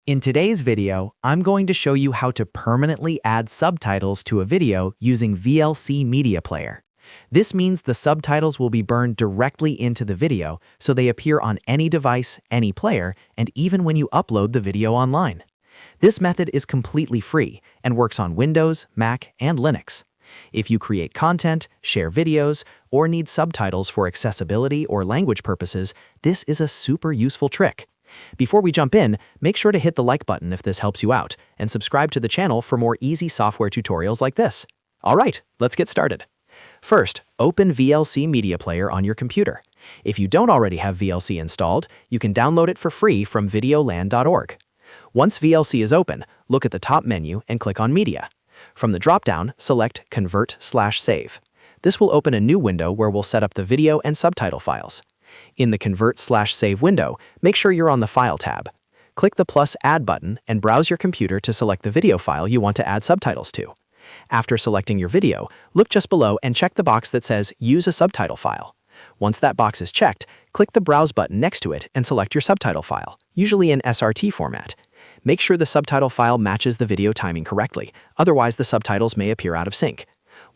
In today's video, I'm going to show you how to permanently add subtitles to a video using VLC Media Player. This means the subtitles will be burned directly into the video, so they appear on any device, any player, and even when you upload the video online. This method is completely free and works on Windows, Mac, and Linux. If you create content, share videos, or need subtitles for accessibility or language purposes, this is a super useful trick. Before we jump in, make sure to hit the like button if this helps you out, and subscribe to the channel for more easy software tutorials like this. Alright, let's get started. First, open VLC Media Player on your computer. If you don't already have VLC installed, you can download it for free from videoland.org. Once VLC is open, look at the top menu and click on Media. From the drop-down, select Convert/Save. This will open a new window where we'll set up the video and subtitle files. In the Convert/Save window, make sure you're on the File tab. Click the plus Add button and browse your computer to select the video file you want to add subtitles to. After selecting your video, look just below and check the box that says Use a subtitle file. Once that box is checked, click the Browse button next to it and select your subtitle file, usually in SRT format. Make sure the subtitle file matches the video timing correctly, otherwise the subtitles may appear out of sync.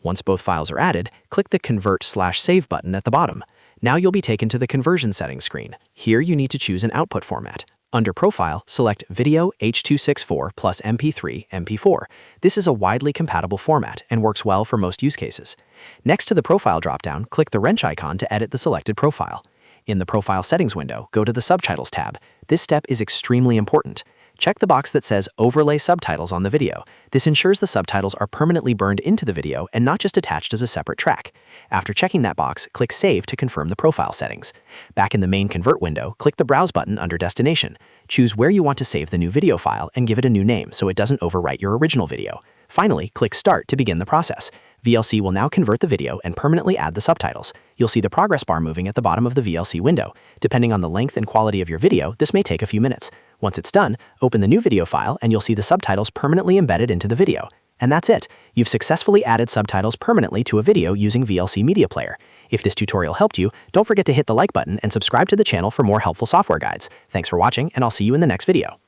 Once both files are added, click the Convert/Save button at the bottom. Now you'll be taken to the conversion settings screen. Here you need to choose an output format. Under Profile, select Video H.264 plus MP3, MP4. This is a widely compatible format and works well for most use cases. Next to the Profile dropdown, click the wrench icon to edit the selected profile. In the Profile Settings window, go to the Subtitles tab. This step is extremely important. Check the box that says Overlay Subtitles on the video. This ensures the subtitles are permanently burned into the video and not just attached as a separate track. After checking that box, click Save to confirm the profile settings. Back in the main Convert window, click the Browse button under Destination. Choose where you want to save the new video file and give it a new name so it doesn't overwrite your original video. Finally, click Start to begin the process. VLC will now convert the video and permanently add the subtitles. You'll see the progress bar moving at the bottom of the VLC window. Depending on the length and quality of your video, this may take a few minutes. Once it's done, open the new video file and you'll see the subtitles permanently embedded into the video. And that's it. You've successfully added subtitles permanently to a video using VLC Media Player. If this tutorial helped you, don't forget to hit the like button and subscribe to the channel for more helpful software guides. Thanks for watching, and I'll see you in the next video.